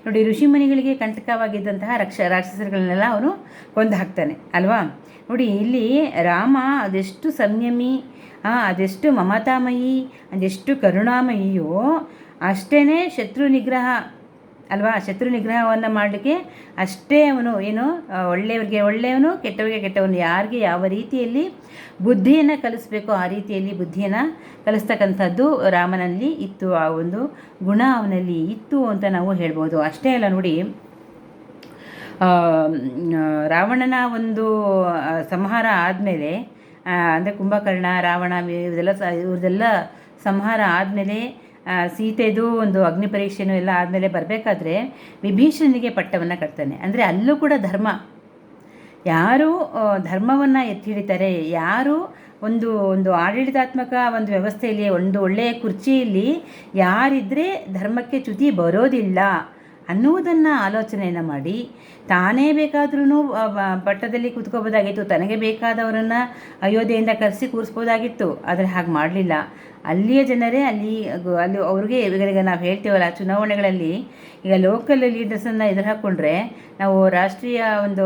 ನೋಡಿ, ಋಷಿಮುನಿಗಳಿಗೆ ಕಂಟಕವಾಗಿದ್ದಂತಹ ರಾಕ್ಷಸರುಗಳನ್ನೆಲ್ಲ ಅವನು ಕೊಂದು ಹಾಕ್ತಾನೆ ಅಲ್ವಾ. ನೋಡಿ, ಇಲ್ಲಿ ರಾಮ ಅದೆಷ್ಟು ಸಂಯಮಿ, ಅದೆಷ್ಟು ಮಮತಾಮಯಿ, ಅದೆಷ್ಟು ಕರುಣಾಮಯಿಯೋ ಅಷ್ಟೇ ಶತ್ರು ನಿಗ್ರಹ ಅಲ್ವಾ. ಶತ್ರು ನಿಗ್ರಹವನ್ನು ಮಾಡಲಿಕ್ಕೆ ಅಷ್ಟೇ ಅವನು ಏನು, ಒಳ್ಳೆಯವರಿಗೆ ಒಳ್ಳೆಯವನು, ಕೆಟ್ಟವರಿಗೆ ಕೆಟ್ಟವನು, ಯಾರಿಗೆ ಯಾವ ರೀತಿಯಲ್ಲಿ ಬುದ್ಧಿಯನ್ನು ಕಲಿಸ್ಬೇಕೋ ಆ ರೀತಿಯಲ್ಲಿ ಬುದ್ಧಿಯನ್ನು ಕಲಿಸ್ತಕ್ಕಂಥದ್ದು ರಾಮನಲ್ಲಿ ಇತ್ತು. ಆ ಒಂದು ಗುಣ ಅವನಲ್ಲಿ ಇತ್ತು ಅಂತ ನಾವು ಹೇಳ್ಬೋದು. ಅಷ್ಟೇ ಅಲ್ಲ ನೋಡಿ, ರಾವಣನ ಒಂದು ಸಂಹಾರ ಆದಮೇಲೆ, ಅಂದರೆ ಕುಂಭಕರ್ಣ, ರಾವಣ ಇವ್ರದೆಲ್ಲ ಸಂಹಾರ ಆದಮೇಲೆ, ಸೀತೆದು ಒಂದು ಅಗ್ನಿ ಪರೀಕ್ಷೆನೂ ಎಲ್ಲ ಆದಮೇಲೆ ಬರಬೇಕಾದ್ರೆ ವಿಭೀಷಣನಿಗೆ ಪಟ್ಟವನ್ನು ಕಟ್ತಾನೆ. ಅಂದರೆ ಅಲ್ಲೂ ಕೂಡ ಯಾರು ಧರ್ಮವನ್ನು ಎತ್ತಿ ಹಿಡಿತಾರೆ, ಯಾರು ಒಂದು ಆಡಳಿತಾತ್ಮಕ ಒಂದು ವ್ಯವಸ್ಥೆಯಲ್ಲಿ, ಒಂದು ಒಳ್ಳೆಯ ಕುರ್ಚಿಯಲ್ಲಿ ಯಾರಿದ್ದರೆ ಧರ್ಮಕ್ಕೆ ಚ್ಯುತಿ ಬರೋದಿಲ್ಲ ಅನ್ನುವುದನ್ನು ಆಲೋಚನೆಯನ್ನು ಮಾಡಿ, ತಾನೇ ಬೇಕಾದ್ರೂ ಪಟ್ಟದಲ್ಲಿ ಕೂತ್ಕೋಬೋದಾಗಿತ್ತು, ತನಗೆ ಬೇಕಾದವರನ್ನು ಅಯೋಧ್ಯೆಯಿಂದ ಕರೆಸಿ ಕೂರಿಸ್ಬೋದಾಗಿತ್ತು. ಆದರೆ ಹಾಗೆ ಮಾಡಲಿಲ್ಲ. ಅಲ್ಲಿಯ ಜನರೇ ಅಲ್ಲಿ ಅವ್ರಿಗೆ ಈಗ ನಾವು ಹೇಳ್ತೀವಲ್ಲ, ಚುನಾವಣೆಗಳಲ್ಲಿ ಈಗ ಲೋಕಲ್ ಲೀಡರ್ಸನ್ನು ಎದುರು ಹಾಕ್ಕೊಂಡ್ರೆ ನಾವು ರಾಷ್ಟ್ರೀಯ ಒಂದು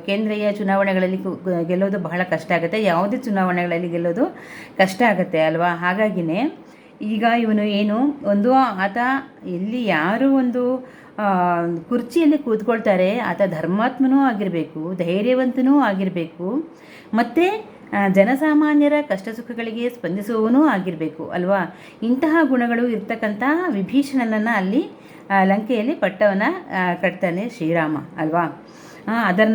ಕೇಂದ್ರೀಯ ಚುನಾವಣೆಗಳಲ್ಲಿ ಗೆಲ್ಲೋದು ಬಹಳ ಕಷ್ಟ ಆಗುತ್ತೆ. ಯಾವುದೇ ಚುನಾವಣೆಗಳಲ್ಲಿ ಗೆಲ್ಲೋದು ಕಷ್ಟ ಆಗುತ್ತೆ ಅಲ್ವಾ. ಹಾಗಾಗಿನೇ ಈಗ ಇವನು ಏನು, ಆತ ಎಲ್ಲಿ ಯಾರು ಒಂದು ಕುರ್ಚಿಯಲ್ಲಿ ಕೂತ್ಕೊಳ್ತಾರೆ, ಆತ ಧರ್ಮಾತ್ಮನೂ ಆಗಿರಬೇಕು, ಧೈರ್ಯವಂತನೂ ಆಗಿರಬೇಕು, ಮತ್ತು ಜನಸಾಮಾನ್ಯರ ಕಷ್ಟ ಸುಖಗಳಿಗೆ ಸ್ಪಂದಿಸುವವನೂ ಆಗಿರಬೇಕು ಅಲ್ವಾ. ಇಂತಹ ಗುಣಗಳು ಇರ್ತಕ್ಕಂಥ ವಿಭೀಷಣನನ್ನು ಅಲ್ಲಿ ಲಂಕೆಯಲ್ಲಿ ಪಟ್ಟವನ್ನು ಕಟ್ತಾನೆ ಶ್ರೀರಾಮ ಅಲ್ವಾ. ಅದರ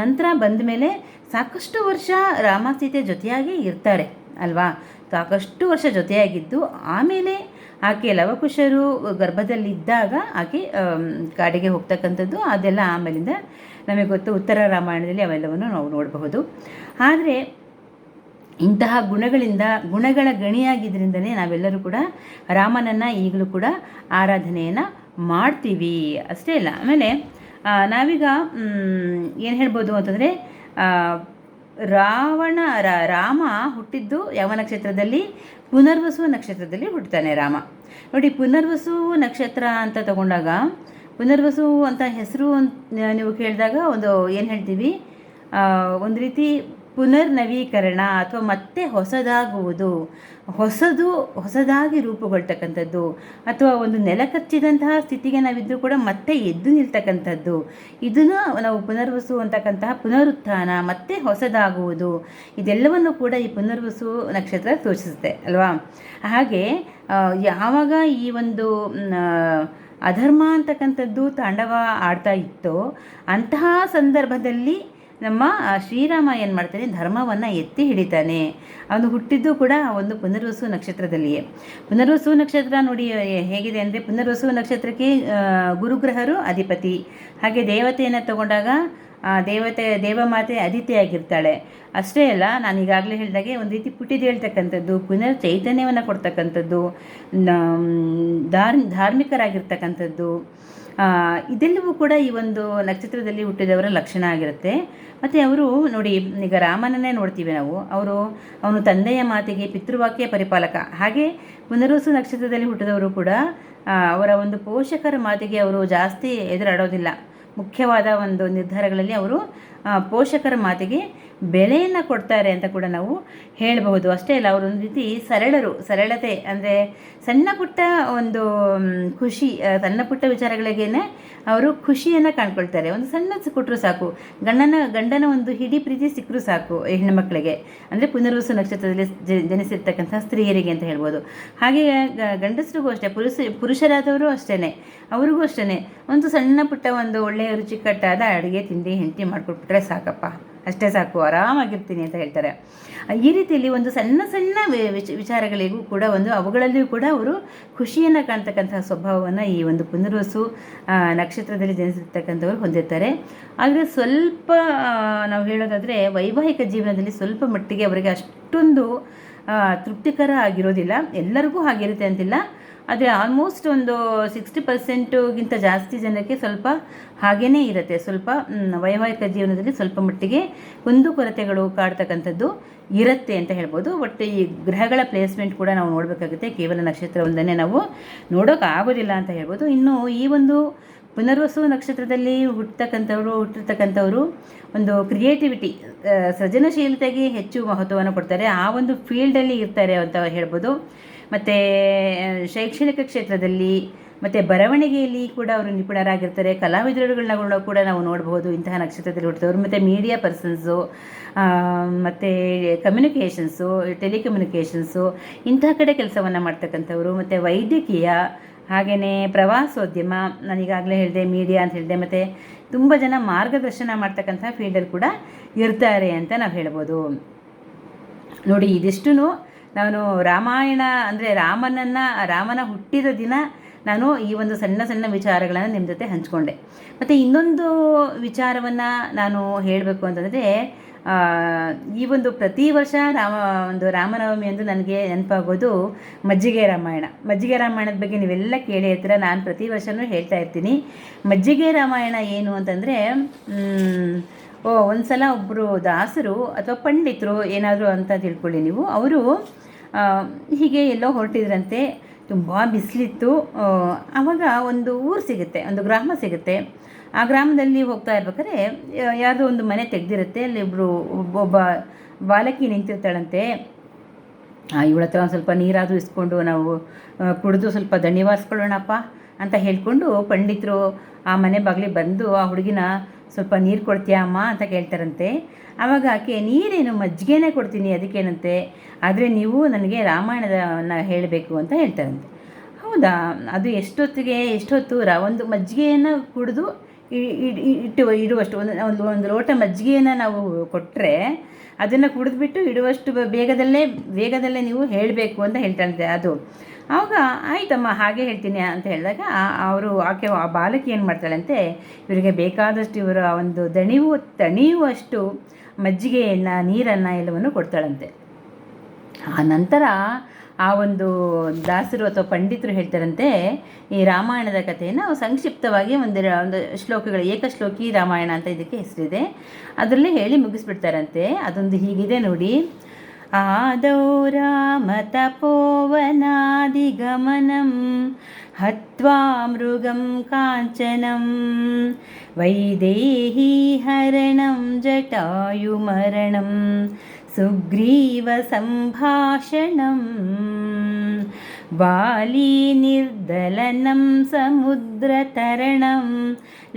ನಂತರ ಬಂದ ಮೇಲೆ ಸಾಕಷ್ಟು ವರ್ಷ ರಾಮ ಸೀತೆ ಜೊತೆಯಾಗಿ ಇರ್ತಾರೆ ಅಲ್ವಾ. ಸಾಕಷ್ಟು ವರ್ಷ ಜೊತೆಯಾಗಿದ್ದು ಆಮೇಲೆ ಆಕೆ ಲವಕುಶರು ಗರ್ಭದಲ್ಲಿದ್ದಾಗ ಆಕೆ ಕಾಡಿಗೆ ಹೋಗ್ತಕ್ಕಂಥದ್ದು, ಅದೆಲ್ಲ ಆಮೇಲಿಂದ ನಮಗೆ ಗೊತ್ತು. ಉತ್ತರ ರಾಮಾಯಣದಲ್ಲಿ ಅವೆಲ್ಲವನ್ನು ನಾವು ನೋಡಬಹುದು. ಆದರೆ ಇಂತಹ ಗುಣಗಳ ಗಣಿಯಾಗಿದ್ದರಿಂದಲೇ ನಾವೆಲ್ಲರೂ ಕೂಡ ರಾಮನನ್ನು ಈಗಲೂ ಕೂಡ ಆರಾಧನೆಯನ್ನು ಮಾಡ್ತೀವಿ. ಅಷ್ಟೇ ಅಲ್ಲ, ಆಮೇಲೆ ನಾವೀಗ ಏನು ಹೇಳ್ಬೋದು ಅಂತಂದರೆ, ರಾಮ ಹುಟ್ಟಿದ್ದು ಯಾವ ನಕ್ಷತ್ರದಲ್ಲಿ? ಪುನರ್ವಸು ನಕ್ಷತ್ರದಲ್ಲಿ ಹುಟ್ಟುತ್ತಾನೆ ರಾಮ. ನೋಡಿ, ಪುನರ್ವಸು ನಕ್ಷತ್ರ ಅಂತ ತಗೊಂಡಾಗ, ಪುನರ್ವಸು ಅಂತ ಹೆಸರು ನೀವು ಕೇಳಿದಾಗ ಏನು ಹೇಳ್ತೀವಿ, ಒಂದು ರೀತಿ ಪುನರ್ನವೀಕರಣ ಅಥವಾ ಮತ್ತೆ ಹೊಸದಾಗುವುದು, ಹೊಸದಾಗಿ ರೂಪುಗೊಳ್ತಕ್ಕಂಥದ್ದು, ಅಥವಾ ಒಂದು ನೆಲಕಚ್ಚಿದಂತಹ ಸ್ಥಿತಿಗೆ ನಾವಿದ್ದರೂ ಕೂಡ ಮತ್ತೆ ಎದ್ದು ನಿಲ್ತಕ್ಕಂಥದ್ದು. ಇದನ್ನು ನಾವು ಪುನರ್ವಸು ಅಂತಕ್ಕಂತಹ ಪುನರುತ್ಥಾನ, ಮತ್ತೆ ಹೊಸದಾಗುವುದು, ಇದೆಲ್ಲವನ್ನು ಕೂಡ ಈ ಪುನರ್ವಸು ನಕ್ಷತ್ರ ಸೂಚಿಸುತ್ತೆ ಅಲ್ವಾ. ಹಾಗೆ ಯಾವಾಗ ಈ ಒಂದು ಅಧರ್ಮ ಅಂತಕ್ಕಂಥದ್ದು ತಾಂಡವ ಆಡ್ತಾ ಇತ್ತೋ ಅಂತಹ ಸಂದರ್ಭದಲ್ಲಿ ನಮ್ಮ ಶ್ರೀರಾಮ ಏನು ಮಾಡ್ತಾನೆ, ಧರ್ಮವನ್ನು ಎತ್ತಿ ಹಿಡಿತಾನೆ. ಅವನು ಹುಟ್ಟಿದ್ದು ಕೂಡ ಒಂದು ಪುನರ್ವಸು ನಕ್ಷತ್ರದಲ್ಲಿಯೇ. ಪುನರ್ವಸು ನಕ್ಷತ್ರ ನೋಡಿ ಹೇಗಿದೆ ಅಂದರೆ, ಪುನರ್ವಸು ನಕ್ಷತ್ರಕ್ಕೆ ಗುರುಗ್ರಹರು ಅಧಿಪತಿ. ಹಾಗೆ ದೇವತೆಯನ್ನು ತಗೊಂಡಾಗ ದೇವಮಾತೆ ಅದಿತಿಯಾಗಿರ್ತಾಳೆ. ಅಷ್ಟೇ ಅಲ್ಲ, ನಾನು ಈಗಾಗಲೇ ಹೇಳಿದಾಗೆ ಒಂದು ರೀತಿ ಪುಟಿದೇಳ್ತಕ್ಕಂಥದ್ದು, ಪುನರ್ ಚೈತನ್ಯವನ್ನು ಕೊಡ್ತಕ್ಕಂಥದ್ದು, ಧಾರ್ಮಿಕರಾಗಿರ್ತಕ್ಕಂಥದ್ದು, ಇದೆಲ್ಲವೂ ಕೂಡ ಈ ಒಂದು ನಕ್ಷತ್ರದಲ್ಲಿ ಹುಟ್ಟಿದವರ ಲಕ್ಷಣ ಆಗಿರುತ್ತೆ. ಮತ್ತು ಅವರು ನೋಡಿ, ಈಗ ರಾಮನನ್ನೇ ನೋಡ್ತೀವಿ ನಾವು, ಅವನು ತಂದೆಯ ಮಾತಿಗೆ ಪಿತೃವಾಕ್ಯ ಪರಿಪಾಲಕ. ಹಾಗೆ ಪುನರ್ವಸು ನಕ್ಷತ್ರದಲ್ಲಿ ಹುಟ್ಟಿದವರು ಕೂಡ ಅವರ ಒಂದು ಪೋಷಕರ ಮಾತಿಗೆ ಅವರು ಜಾಸ್ತಿ ಎದುರಾಡೋದಿಲ್ಲ. ಮುಖ್ಯವಾದ ಒಂದು ನಿರ್ಧಾರಗಳಲ್ಲಿ ಅವರು ಪೋಷಕರ ಮಾತಿಗೆ ಬೆಲೆಯನ್ನು ಕೊಡ್ತಾರೆ ಅಂತ ಕೂಡ ನಾವು ಹೇಳಬಹುದು. ಅಷ್ಟೇ ಅಲ್ಲ, ಅವರು ಒಂದು ರೀತಿ ಸರಳತೆ ಅಂದರೆ ಸಣ್ಣ ಪುಟ್ಟ ಒಂದು ಖುಷಿ, ಸಣ್ಣ ಪುಟ್ಟ ವಿಚಾರಗಳಿಗೇನೆ ಅವರು ಖುಷಿಯನ್ನು ಕಾಣ್ಕೊಳ್ತಾರೆ. ಒಂದು ಸಣ್ಣ ಕೊಟ್ಟರು ಸಾಕು, ಗಂಡನ ಒಂದು ಹಿಡಿ ಪ್ರೀತಿ ಸಿಕ್ಕರೂ ಸಾಕು ಹೆಣ್ಣು ಮಕ್ಕಳಿಗೆ, ಅಂದರೆ ಪುನರ್ವಸು ನಕ್ಷತ್ರದಲ್ಲಿ ಜನಿಸಿರ್ತಕ್ಕಂಥ ಸ್ತ್ರೀಯರಿಗೆ ಅಂತ ಹೇಳ್ಬೋದು. ಹಾಗೆ ಗಂಡಸರಿಗೂ ಅಷ್ಟೇ, ಪುರುಷರಾದವರು ಅಷ್ಟೇ, ಅವ್ರಿಗೂ ಅಷ್ಟೇ ಒಂದು ಸಣ್ಣ ಪುಟ್ಟ ಒಂದು ಒಳ್ಳೆಯ ರುಚಿಕಟ್ಟಾದ ಅಡುಗೆ ತಿಂಡಿ ಹೆಂಡತಿ ಮಾಡಿಕೊಟ್ಬಿಟ್ರೆ ಸಾಕಪ್ಪ, ಅಷ್ಟೇ ಸಾಕು, ಆರಾಮಾಗಿರ್ತೀನಿ ಅಂತ ಹೇಳ್ತಾರೆ. ಈ ರೀತಿಯಲ್ಲಿ ಒಂದು ಸಣ್ಣ ವಿಚಾರಗಳಿಗೂ ಕೂಡ ಅವುಗಳಲ್ಲಿಯೂ ಕೂಡ ಅವರು ಖುಷಿಯನ್ನು ಕಾಣ್ತಕ್ಕಂತಹ ಸ್ವಭಾವವನ್ನು ಈ ಒಂದು ಪುನರ್ವಸು ನಕ್ಷತ್ರದಲ್ಲಿ ಜನಿಸಿರ್ತಕ್ಕಂಥವ್ರು ಹೊಂದಿರ್ತಾರೆ. ಆದರೆ ಸ್ವಲ್ಪ ನಾವು ಹೇಳೋದಾದರೆ ವೈವಾಹಿಕ ಜೀವನದಲ್ಲಿ ಸ್ವಲ್ಪ ಮಟ್ಟಿಗೆ ಅವರಿಗೆ ಅಷ್ಟೊಂದು ತೃಪ್ತಿಕರ ಆಗಿರೋದಿಲ್ಲ. ಎಲ್ಲರಿಗೂ ಹಾಗಿರುತ್ತೆ ಅಂತಿಲ್ಲ, ಆದರೆ ಆಲ್ಮೋಸ್ಟ್ ಒಂದು 60% ಜಾಸ್ತಿ ಜನಕ್ಕೆ ಸ್ವಲ್ಪ ಹಾಗೇ ಇರುತ್ತೆ. ಸ್ವಲ್ಪ ವೈವಾಹಿಕ ಜೀವನದಲ್ಲಿ ಸ್ವಲ್ಪ ಮಟ್ಟಿಗೆ ಕುಂದುಕೊರತೆಗಳು ಕಾಡ್ತಕ್ಕಂಥದ್ದು ಇರುತ್ತೆ ಅಂತ ಹೇಳ್ಬೋದು. ಬಟ್ ಈ ಗ್ರಹಗಳ ಪ್ಲೇಸ್ಮೆಂಟ್ ಕೂಡ ನಾವು ನೋಡಬೇಕಾಗುತ್ತೆ, ಕೇವಲ ನಕ್ಷತ್ರವೊಂದನ್ನೇ ನಾವು ನೋಡೋಕ್ಕಾಗೋದಿಲ್ಲ ಅಂತ ಹೇಳ್ಬೋದು. ಇನ್ನು ಈ ಒಂದು ಪುನರ್ವಸು ನಕ್ಷತ್ರದಲ್ಲಿ ಹುಟ್ಟಿರ್ತಕ್ಕಂಥವರು ಒಂದು ಕ್ರಿಯೇಟಿವಿಟಿ, ಸೃಜನಶೀಲತೆಗೆ ಹೆಚ್ಚು ಮಹತ್ವವನ್ನು ಕೊಡ್ತಾರೆ, ಆ ಒಂದು ಫೀಲ್ಡಲ್ಲಿ ಇರ್ತಾರೆ ಅಂತ ಹೇಳ್ಬೋದು. ಮತ್ತು ಶೈಕ್ಷಣಿಕ ಕ್ಷೇತ್ರದಲ್ಲಿ ಮತ್ತು ಬರವಣಿಗೆಯಲ್ಲಿ ಕೂಡ ಅವರು ನಿಪುಣರಾಗಿರ್ತಾರೆ. ಕಲಾವಿದರುಗಳನ್ನ ಕೂಡ ನಾವು ನೋಡಬಹುದು ಇಂತಹ ನಕ್ಷತ್ರದಲ್ಲಿ ಹುಟ್ಟಿದವರು. ಮತ್ತು ಮೀಡಿಯಾ ಪರ್ಸನ್ಸು, ಮತ್ತು ಕಮ್ಯುನಿಕೇಷನ್ಸು, ಟೆಲಿಕಮ್ಯುನಿಕೇಷನ್ಸು ಇಂತಹ ಕಡೆ ಕೆಲಸವನ್ನು ಮಾಡ್ತಕ್ಕಂಥವ್ರು. ಮತ್ತು ವೈದ್ಯಕೀಯ, ಹಾಗೆಯೇ ಪ್ರವಾಸೋದ್ಯಮ, ನಾನೀಗಾಗಲೇ ಹೇಳಿದೆ, ಮೀಡಿಯಾ ಅಂತ ಹೇಳಿದೆ, ಮತ್ತು ತುಂಬ ಜನ ಮಾರ್ಗದರ್ಶನ ಮಾಡ್ತಕ್ಕಂಥ ಫೀಲ್ಡಲ್ಲಿ ಕೂಡ ಇರ್ತಾರೆ ಅಂತ ನಾವು ಹೇಳ್ಬೋದು. ನೋಡಿ, ಇದಿಷ್ಟು ನಾನು ರಾಮಾಯಣ ಅಂದರೆ ರಾಮನ ಹುಟ್ಟಿದ ದಿನ ನಾನು ಈ ಒಂದು ಸಣ್ಣ ವಿಚಾರಗಳನ್ನು ನಿಮ್ಮ ಜೊತೆ ಹಂಚಿಕೊಂಡೆ. ಮತ್ತು ಇನ್ನೊಂದು ವಿಚಾರವನ್ನು ನಾನು ಹೇಳಬೇಕು ಅಂತಂದರೆ, ಈ ಒಂದು ಪ್ರತಿ ವರ್ಷ ರಾಮನವಮಿ ಎಂದು ನನಗೆ ನೆನಪಾಗೋದು ಮಜ್ಜಿಗೆ ರಾಮಾಯಣದ ಬಗ್ಗೆ ನೀವೆಲ್ಲ ಕೇಳಿ ಇರ್ತೀರ. ನಾನು ಪ್ರತಿ ವರ್ಷವೂ ಹೇಳ್ತಾ ಇರ್ತೀನಿ. ಮಜ್ಜಿಗೆ ರಾಮಾಯಣ ಏನು ಅಂತಂದರೆ, ಒಂದು ಸಲ ಒಬ್ಬರು ದಾಸರು ಅಥವಾ ಪಂಡಿತರು ಏನಾದರೂ ಅಂತ ತಿಳ್ಕೊಳ್ಳಿ ನೀವು, ಅವರು ಹೀಗೆ ಎಲ್ಲೋ ಹೊರಟಿದ್ರಂತೆ, ತುಂಬ ಬಿಸಿಲಿತ್ತು. ಆವಾಗ ಒಂದು ಊರು ಸಿಗುತ್ತೆ, ಒಂದು ಗ್ರಾಮ ಸಿಗುತ್ತೆ. ಆ ಗ್ರಾಮದಲ್ಲಿ ಹೋಗ್ತಾ ಇರ್ಬೇಕಾದ್ರೆ ಯಾವುದೋ ಒಂದು ಮನೆ ತೆಗೆದಿರುತ್ತೆ, ಅಲ್ಲಿ ಒಬ್ಬ ಬಾಲಕಿ ನಿಂತಿರ್ತಾಳಂತೆ. ಇವಳ ಹತ್ರ ಒಂದು ಸ್ವಲ್ಪ ನೀರಾದರೂ ಇಸ್ಕೊಂಡು ನಾವು ಕುಡಿದು ಸ್ವಲ್ಪ ದಣಿವಾರಿಸ್ಕೊಳ್ಳೋಣಪ್ಪ ಅಂತ ಹೇಳ್ಕೊಂಡು ಪಂಡಿತರು ಆ ಮನೆ ಬಾಗಿಲಿಗೆ ಬಂದು ಆ ಹುಡುಗಿನ ಸ್ವಲ್ಪ ನೀರು ಕೊಡ್ತೀಯಾ ಅಮ್ಮ ಅಂತ ಕೇಳ್ತಾರಂತೆ. ಆವಾಗ ಆಕೆ, ನೀರೇನು, ಮಜ್ಜಿಗೆನೇ ಕೊಡ್ತೀನಿ, ಅದಕ್ಕೇನಂತೆ, ಆದರೆ ನೀವು ನನಗೆ ರಾಮಾಯಣವನ್ನು ಹೇಳಬೇಕು ಅಂತ ಹೇಳ್ತಾರಂತೆ. ಹೌದಾ, ಅದು ಎಷ್ಟೊತ್ತು ಒಂದು ಮಜ್ಜಿಗೆಯನ್ನು ಕುಡಿದು ಇಡುವಷ್ಟು ಒಂದು ಲೋಟ ಮಜ್ಜಿಗೆಯನ್ನು ನಾವು ಕೊಟ್ಟರೆ ಅದನ್ನು ಕುಡಿದ್ಬಿಟ್ಟು ಇಡುವಷ್ಟು ವೇಗದಲ್ಲೇ ನೀವು ಹೇಳಬೇಕು ಅಂತ ಹೇಳ್ತಾರಂತೆ. ಅದು ಆವಾಗ ಆಯ್ತಮ್ಮ ಹಾಗೆ ಹೇಳ್ತೀನಿ ಅಂತ ಹೇಳಿದಾಗ ಆಕೆ ಆ ಬಾಲಕಿ ಏನು ಮಾಡ್ತಾಳಂತೆ, ಇವರಿಗೆ ಬೇಕಾದಷ್ಟು ಇವರ ಒಂದು ತಣಿಯುವಷ್ಟು ಮಜ್ಜಿಗೆಯನ್ನು, ನೀರನ್ನು ಎಲ್ಲವನ್ನು ಕೊಡ್ತಾಳಂತೆ. ಆ ನಂತರ ಆ ಒಂದು ದಾಸರು ಅಥವಾ ಪಂಡಿತರು ಹೇಳ್ತಾರಂತೆ, ಈ ರಾಮಾಯಣದ ಕಥೆಯನ್ನು ಸಂಕ್ಷಿಪ್ತವಾಗಿ ಒಂದು ಶ್ಲೋಕಗಳು, ಏಕಶ್ಲೋಕಿ ರಾಮಾಯಣ ಅಂತ ಇದಕ್ಕೆ ಹೆಸರಿದೆ, ಅದರಲ್ಲೇ ಹೇಳಿ ಮುಗಿಸ್ಬಿಡ್ತಾರಂತೆ. ಅದೊಂದು ಹೀಗಿದೆ ನೋಡಿ. ಆದೌ ರಾಮ ತಪೋವನಾದಿಗಮನಂ ಹತ್ವಾ ಮೃಗಂ ಕಾಂಚನಂ ವೈದೇಹಿ ಹರಣಂ ಜಟಾಯುಮರಣಂ ಸುಗ್ರೀವ ಸಂಭಾಷಣಂ ವಾಲಿ ನಿರ್ದಲನಂ ಸಮುದ್ರತರಣಂ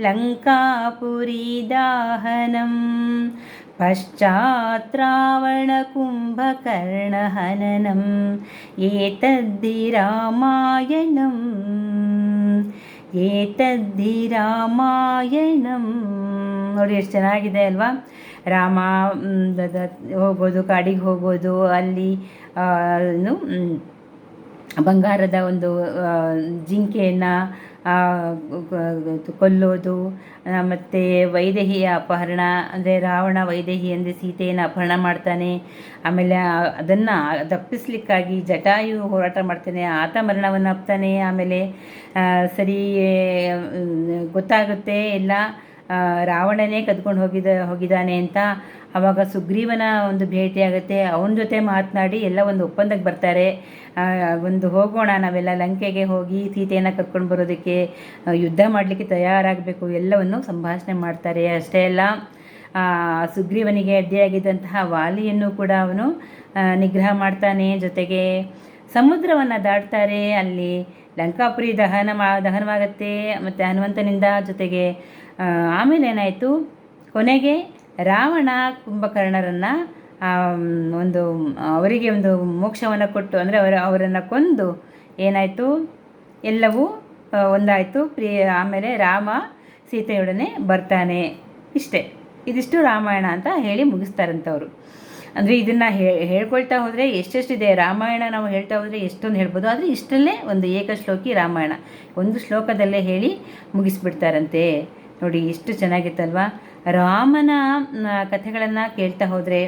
ಲಂಕಾಪುರಿ ದಾಹನಂ ಪಶ್ಚಾತ್ ರಾವಣ ಕುಂಭಕರ್ಣಹನನಂ ಏತದ್ದಿ ರಾಮಾಯಣಂ ನೋಡಿ, ಎಷ್ಟು ಚೆನ್ನಾಗಿದೆ ಅಲ್ವಾ. ರಾಮ ಹೋಗೋದು, ಕಾಡಿಗೆ ಹೋಗೋದು, ಅಲ್ಲಿ ಬಂಗಾರದ ಒಂದು ಜಿಂಕೆಯನ್ನು ಕೊಲ್ಲೋದು, ಮತ್ತು ವೈದೇಹಿಯ ಅಪಹರಣ, ಅಂದರೆ ರಾವಣ ವೈದೇಹಿ ಅಂದರೆ ಸೀತೆಯನ್ನು ಅಪಹರಣ ಮಾಡ್ತಾನೆ. ಆಮೇಲೆ ಅದನ್ನು ತಪ್ಪಿಸ್ಲಿಕ್ಕಾಗಿ ಜಟಾಯು ಹೋರಾಟ ಮಾಡ್ತಾನೆ, ಆತ ಮರಣವನ್ನು ಅಪ್ತಾನೆ. ಆಮೇಲೆ ಸರಿ ಗೊತ್ತಾಗುತ್ತೆ ಎಲ್ಲ ರಾವಣನೇ ಕದ್ಕೊಂಡು ಹೋಗಿದ್ದಾನೆ ಅಂತ. ಆವಾಗ ಸುಗ್ರೀವನ ಒಂದು ಭೇಟಿ ಆಗುತ್ತೆ, ಅವನ ಜೊತೆ ಮಾತನಾಡಿ ಎಲ್ಲ ಒಂದು ಒಪ್ಪಂದಕ್ಕೆ ಬರ್ತಾರೆ. ಒಂದು ಹೋಗೋಣ ನಾವೆಲ್ಲ ಲಂಕೆಗೆ ಹೋಗಿ ಸೀತೆಯನ್ನು ಕರ್ಕೊಂಡು ಬರೋದಕ್ಕೆ, ಯುದ್ಧ ಮಾಡಲಿಕ್ಕೆ ತಯಾರಾಗಬೇಕು, ಎಲ್ಲವನ್ನು ಸಂಭಾಷಣೆ ಮಾಡ್ತಾರೆ. ಅಷ್ಟೇ ಅಲ್ಲ, ಸುಗ್ರೀವನಿಗೆ ಅಡ್ಡಿಯಾಗಿದ್ದಂತಹ ವಾಲಿಯನ್ನು ಕೂಡ ಅವನು ನಿಗ್ರಹ ಮಾಡ್ತಾನೆ. ಜೊತೆಗೆ ಸಮುದ್ರವನ್ನು ದಾಟ್ತಾರೆ, ಅಲ್ಲಿ ಲಂಕಾಪುರಿ ದಹನವಾಗತ್ತೆ ಮತ್ತು ಹನುಮಂತನಿಂದ. ಜೊತೆಗೆ ಆಮೇಲೆ ಏನಾಯಿತು, ಕೊನೆಗೆ ರಾವಣ ಕುಂಭಕರ್ಣರನ್ನು ಅವರಿಗೆ ಒಂದು ಮೋಕ್ಷವನ್ನು ಕೊಟ್ಟು, ಅಂದರೆ ಅವರನ್ನು ಕೊಂದು ಏನಾಯಿತು, ಎಲ್ಲವೂ ಒಂದಾಯಿತು. ಆಮೇಲೆ ರಾಮ ಸೀತೆಯೊಡನೆ ಬರ್ತಾನೆ. ಇದಿಷ್ಟು ರಾಮಾಯಣ ಅಂತ ಹೇಳಿ ಮುಗಿಸ್ತಾರಂಥವ್ರು. ಅಂದರೆ ಇದನ್ನು ಹೇಳ್ಕೊಳ್ತಾ ಹೋದರೆ ಎಷ್ಟೆಷ್ಟಿದೆ ರಾಮಾಯಣ, ನಾವು ಹೇಳ್ತಾ ಹೋದರೆ ಎಷ್ಟೊಂದು ಹೇಳ್ಬೋದು. ಆದರೆ ಇಷ್ಟಲ್ಲೇ ಒಂದು ಏಕಶ್ಲೋಕಿ ರಾಮಾಯಣ ಒಂದು ಶ್ಲೋಕದಲ್ಲೇ ಹೇಳಿ ಮುಗಿಸ್ಬಿಡ್ತಾರಂತೆ. ನೋಡಿ ಎಷ್ಟು ಚೆನ್ನಾಗಿತ್ತಲ್ವ. ರಾಮನ ಕಥೆಗಳನ್ನು ಕೇಳ್ತಾ ಹೋದರೆ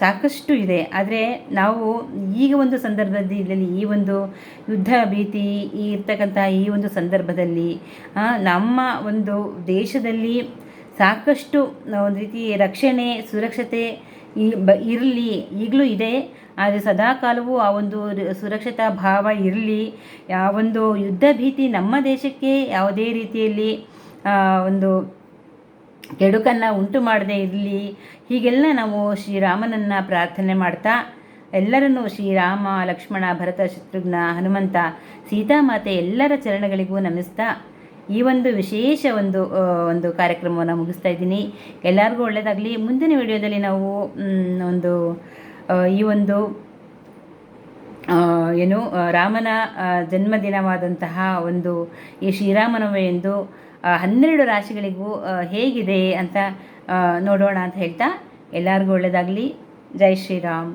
ಸಾಕಷ್ಟು ಇದೆ. ಆದರೆ ನಾವು ಈಗ ಒಂದು ಸಂದರ್ಭದಲ್ಲಿ, ಈ ಒಂದು ಯುದ್ಧ ಭೀತಿ ಇರ್ತಕ್ಕಂಥ ಈ ಒಂದು ಸಂದರ್ಭದಲ್ಲಿ ನಮ್ಮ ಒಂದು ದೇಶದಲ್ಲಿ ಸಾಕಷ್ಟು ಒಂದು ರೀತಿ ರಕ್ಷಣೆ, ಸುರಕ್ಷತೆ ಇರಲಿ, ಈಗಲೂ ಇದೆ. ಆದರೆ ಸದಾಕಾಲವೂ ಆ ಒಂದು ಸುರಕ್ಷತಾ ಭಾವ ಇರಲಿ. ಒಂದು ಯುದ್ಧ ಭೀತಿ ನಮ್ಮ ದೇಶಕ್ಕೆ ಯಾವುದೇ ರೀತಿಯಲ್ಲಿ ಒಂದು ಕೆಡುಕನ್ನು ಉಂಟು ಮಾಡದೇ ಇರಲಿ. ಹೀಗೆಲ್ಲ ನಾವು ಶ್ರೀರಾಮನನ್ನು ಪ್ರಾರ್ಥನೆ ಮಾಡ್ತಾ, ಎಲ್ಲರನ್ನೂ ಶ್ರೀರಾಮ, ಲಕ್ಷ್ಮಣ, ಭರತ, ಶತ್ರುಘ್ನ, ಹನುಮಂತ, ಸೀತಾಮಾತೆ ಎಲ್ಲರ ಚರಣಗಳಿಗೂ ನಮಿಸ್ತಾ ಈ ಒಂದು ವಿಶೇಷ ಒಂದು ಕಾರ್ಯಕ್ರಮವನ್ನು ಮುಗಿಸ್ತಾ ಇದ್ದೀನಿ. ಎಲ್ಲರಿಗೂ ಒಳ್ಳೆಯದಾಗಲಿ. ಮುಂದಿನ ವಿಡಿಯೋದಲ್ಲಿ ನಾವು ಈ ಒಂದು ರಾಮನ ಜನ್ಮದಿನವಾದಂತಹ ಈ ಶ್ರೀರಾಮನವಮಿ ಎಂದು 12 ರಾಶಿಗಳಿಗೂ ಹೇಗಿದೆ ಅಂತ ನೋಡೋಣ ಅಂತ ಹೇಳ್ತಾ, ಎಲ್ಲರಿಗೂ ಒಳ್ಳೆಯದಾಗಲಿ. ಜೈ ಶ್ರೀರಾಮ್.